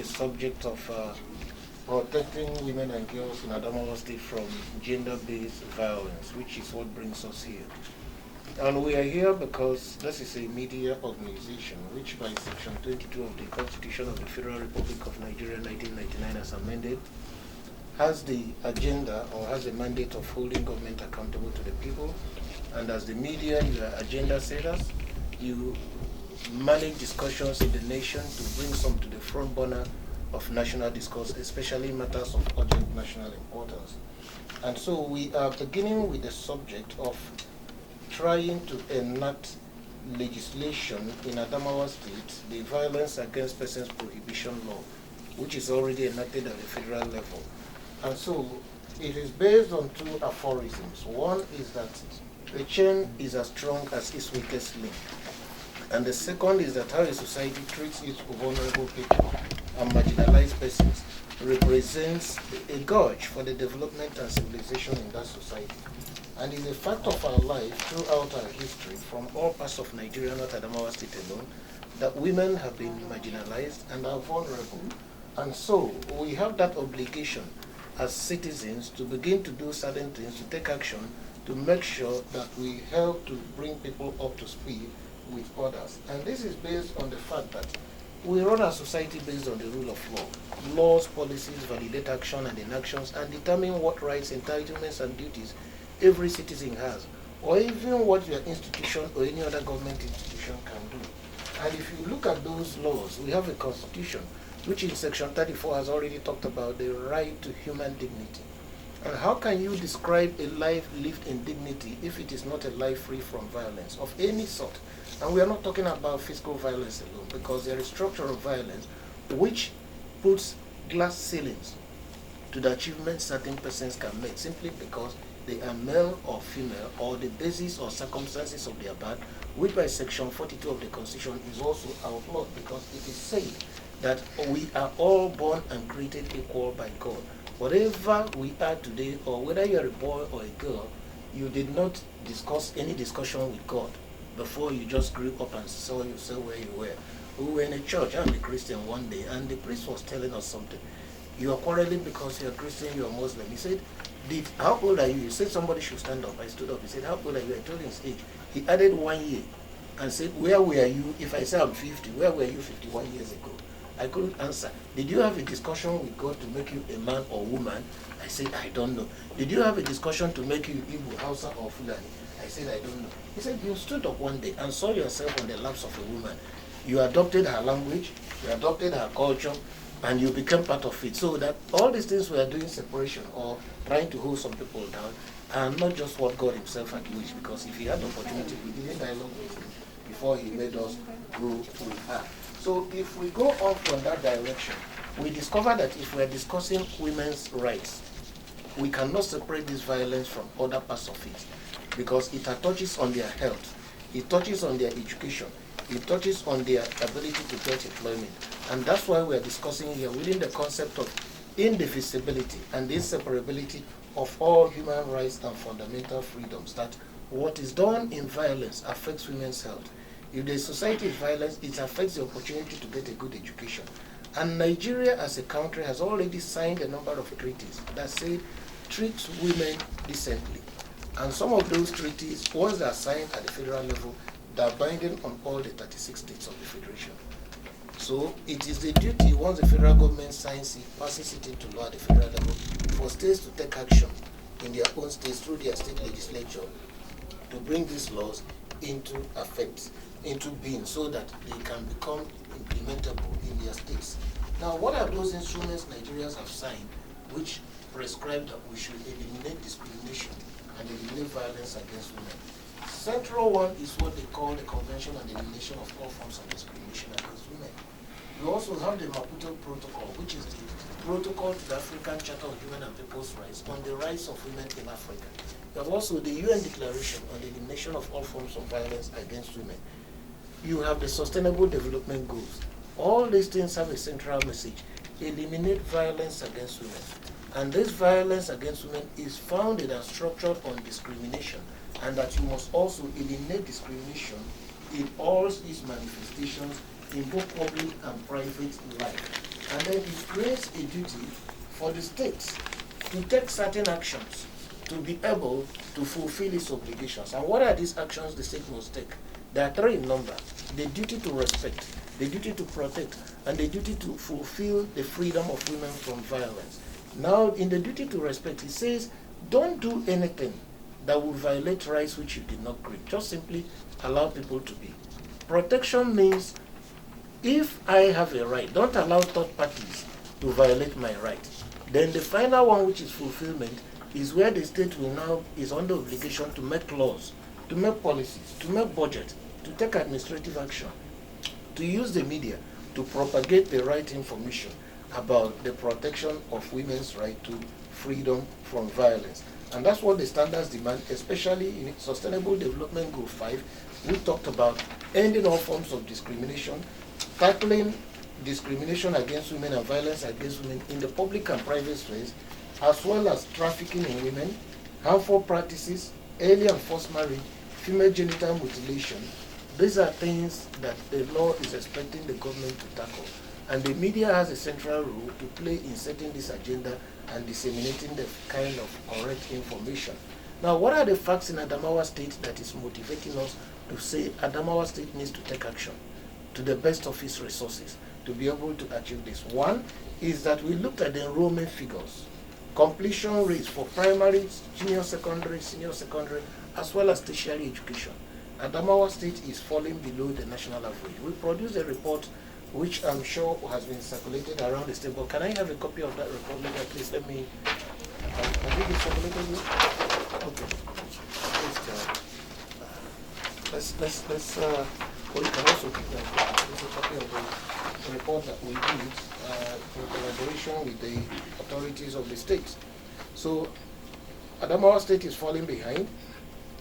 the subject of protecting women and girls in Adama State from gender-based violence, which is what brings us here. And we are here because this is a media organization which by Section 22 of the Constitution of the Federal Republic of Nigeria 1999 as amended has the agenda or has the mandate of holding government accountable to the people. And as the media, you are agenda setters, you manage discussions in the nation to bring some to the front burner of national discourse, especially matters of urgent national importance. And so we are beginning with the subject of trying to enact legislation in Adamawa State, the Violence Against Persons Prohibition Law, which is already enacted at the federal level. And so it is based on two aphorisms. One is that the chain is as strong as its weakest link. And the second is that how a society treats its vulnerable people and marginalized persons represents a gauge for the development and civilization in that society. And is a fact of our life throughout our history from all parts of Nigeria, not Adamawa State alone, that women have been marginalized and are vulnerable. And so we have that obligation as citizens to begin to do certain things, to take action, to make sure that we help to bring people up to speed with others. And this is based on the fact that we run our society based on the rule of law. Laws, policies validate action and inactions and determine what rights, entitlements, and duties every citizen has, or even what your institution or any other government institution can do. And if you look at those laws, we have a constitution, which in section 34 has already talked about the right to human dignity. And how can you describe a life lived in dignity if it is not a life free from violence of any sort? And we are not talking about physical violence alone, because there is structural violence which puts glass ceilings to the achievements certain persons can make simply because they are male or female, or the basis or circumstances of their birth, which by section 42 of the Constitution is also outlawed, because it is said that we are all born and created equal by God. Whatever we are today, or whether you are a boy or a girl, you did not discuss any discussion with God before you just grew up and saw yourself where you were. We were in a church, I'm a Christian one day, and the priest was telling us something. You are quarreling because you're Christian, you're Muslim. He said, how old are you? He said somebody should stand up. I stood up. He said, how old are you? I told him his age. He added 1 year and said, where were you? If I say I'm 50, where were you 51 years ago? I couldn't answer. Did you have a discussion with God to make you a man or woman? I said, I don't know. Did you have a discussion to make you Igbo, Hausa, or Fulani? I said, I don't know. He said, you stood up one day and saw yourself on the laps of a woman. You adopted her language, you adopted her culture, and you became part of it. So that all these things we are doing separation or trying to hold some people down are not just what God himself had wished, because if he had the opportunity, we didn't dialogue with him before he made us go with her. So if we go off on that direction, we discover that if we are discussing women's rights, we cannot separate this violence from other parts of it, because it touches on their health, it touches on their education, it touches on their ability to get employment. And that's why we are discussing here within the concept of indivisibility and inseparability of all human rights and fundamental freedoms, that what is done in violence affects women's health. If the society is violent, it affects the opportunity to get a good education. And Nigeria as a country has already signed a number of treaties that say treat women decently. And some of those treaties, once they are signed at the federal level, they are binding on all the 36 states of the federation. So it is the duty, once the federal government signs it, passes it into law at the federal level, for states to take action in their own states through their state legislature to bring these laws into effect, into being, so that they can become implementable in their states. Now, what are those instruments Nigerians have signed which prescribe that we should eliminate discrimination and eliminate violence against women? Central one is what they call the Convention on the Elimination of All Forms of Discrimination Against Women. We also have the Maputo Protocol, which is the protocol to the African Charter of Human and People's Rights on the rights of women in Africa. We have also the UN Declaration on the Elimination of All Forms of Violence Against Women. You have the Sustainable Development Goals. All these things have a central message: eliminate violence against women. And this violence against women is founded and structured on discrimination, and that you must also eliminate discrimination in all its manifestations in both public and private life. And then it creates a duty for the states to take certain actions to be able to fulfill its obligations. And what are these actions the state must take? There are three in number: the duty to respect, the duty to protect, and the duty to fulfill the freedom of women from violence. Now, in the duty to respect, it says, don't do anything that will violate rights which you did not create. Just simply allow people to be. Protection means, if I have a right, don't allow third parties to violate my right. Then the final one, which is fulfillment, is where the state will now is under obligation to make laws, to make policies, to make budget, to take administrative action, to use the media to propagate the right information about the protection of women's right to freedom from violence. And that's what the standards demand, especially in Sustainable Development Goal 5. We talked about ending all forms of discrimination, tackling discrimination against women and violence against women in the public and private spheres, as well as trafficking in women, harmful practices, early and forced marriage, female genital mutilation. These are things that the law is expecting the government to tackle. And the media has a central role to play in setting this agenda and disseminating the kind of correct information. Now, what are the facts in Adamawa State that is motivating us to say Adamawa State needs to take action to the best of its resources to be able to achieve this? One is that we looked at the enrollment figures, completion rates for primary, junior secondary, senior secondary, as well as tertiary education. Adamawa State is falling below the national average. We produced a report which I'm sure has been circulated around the state. But can I have a copy of that report later, please? Let me. I think it's circulated here. Okay. Let's. Well, you can also keep that. There's a copy of the report that we did in collaboration with the authorities of the state. So, Adamawa State is falling behind.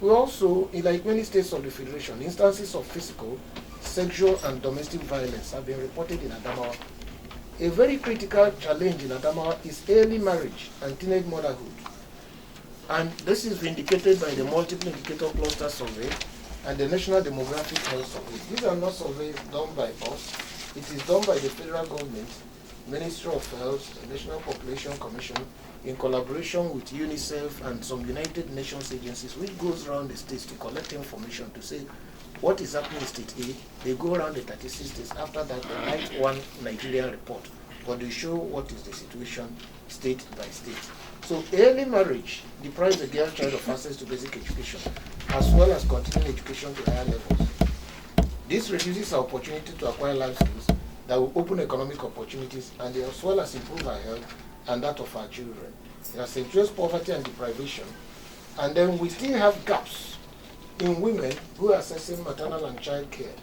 We also, like many states of the Federation, instances of physical, sexual, and domestic violence have been reported in Adamawa. A very critical challenge in Adamawa is early marriage and teenage motherhood. And this is vindicated by the multiple indicator cluster survey and the National Demographic Health Survey. These are not surveys done by us. It is done by the federal government, Ministry of Health, the National Population Commission, in collaboration with UNICEF and some United Nations agencies, which goes around the states to collect information to say what is happening in state A. They go around the 36 states. After that, they write one Nigerian report, but they show what is the situation state by state. So early marriage deprives the girl child of access to basic education, as well as continuing education to higher levels. This reduces our opportunity to acquire life skills that will open economic opportunities, and as well as improve our health and that of our children. It accentuates poverty and deprivation. And then we still have gaps in women who are accessing maternal and child care.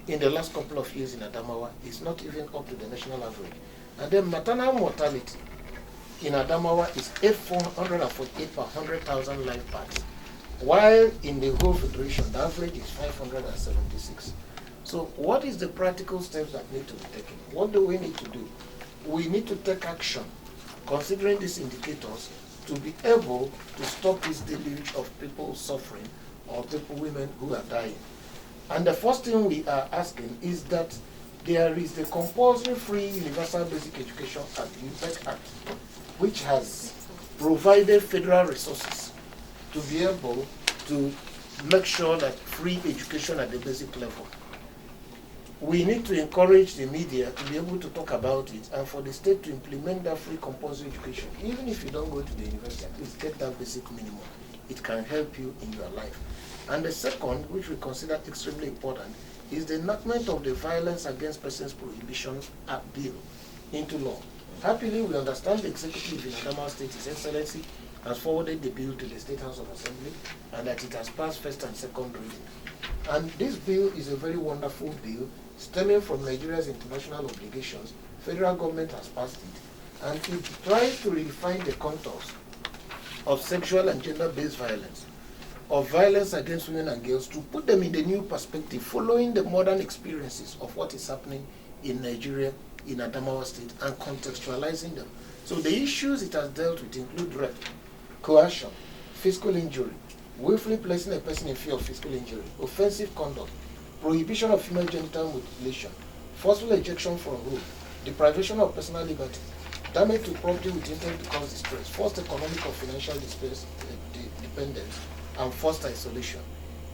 In the last couple of years in Adamawa, it's not even up to the national average. And then maternal mortality in Adamawa is 848 per 100,000 live births, while in the whole federation, the average is 576. So what is the practical steps that need to be taken? What do we need to do? We need to take action, considering these indicators, to be able to stop this deluge of people suffering or people, women who are dying. And the first thing we are asking is that there is the Compulsory Free Universal Basic Education Act, UNDP Act, which has provided federal resources to be able to make sure that free education at the basic level. We need to encourage the media to be able to talk about it, and for the state to implement that free compulsory education. Even if you don't go to the university, at least get that basic minimum. It can help you in your life. And the second, which we consider extremely important, is the enactment of the Violence Against Persons Prohibition Act bill into law. Happily, we understand the executive in Adama State, His Excellency, has forwarded the bill to the State House of Assembly, and that it has passed first and second reading. And this bill is a very wonderful bill, stemming from Nigeria's international obligations. Federal government has passed it, and it tries to redefine the contours of sexual and gender-based violence, of violence against women and girls, to put them in the new perspective, following the modern experiences of what is happening in Nigeria, in Adamawa State, and contextualizing them. So the issues it has dealt with include rape, coercion, physical injury, willfully placing a person in fear of physical injury, offensive conduct, prohibition of female genital mutilation, forceful ejection from home, deprivation of personal liberty, damage to property with intent to cause distress, forced economic or financial dependence, and forced isolation.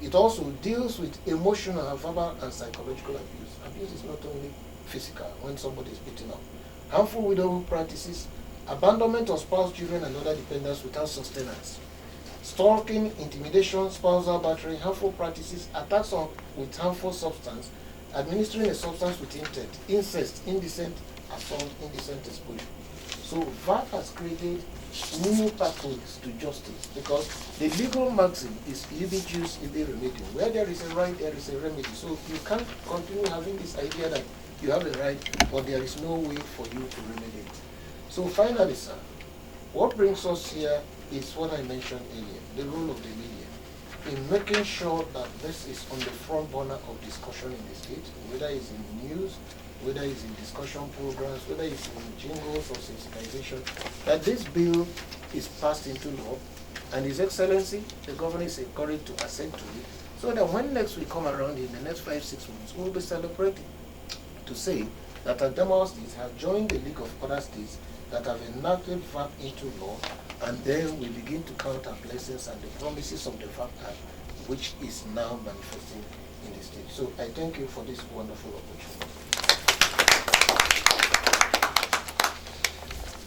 It also deals with emotional, verbal, and psychological abuse. Abuse is not only physical, when somebody is beaten up. Harmful widowhood practices, abandonment of spouse, children, and other dependents without sustenance, stalking, intimidation, spousal battery, harmful practices, attacks on with harmful substance, administering a substance with intent, incest, indecent assault, indecent exposure. So VAWG has created new pathways to justice, because the legal maxim is ibi jus, ibi remedium. Where there is a right, there is a remedy. So you can't continue having this idea that you have a right, but there is no way for you to remedy it. So finally, sir, what brings us here is what I mentioned earlier, the role of the media in making sure that this is on the front burner of discussion in the state, whether it's in news, whether it's in discussion programs, whether it's in jingles or sensitization, that this bill is passed into law, and His Excellency, the governor, is encouraged to assent to it, so that when next we come around in the next 5-6 months, we'll be celebrating to say that Adama State has joined the league of other states that have enacted VAWG into law, and then we begin to count our blessings and the promises of the VAWG Act, which is now manifesting in the state. So I thank you for this wonderful opportunity.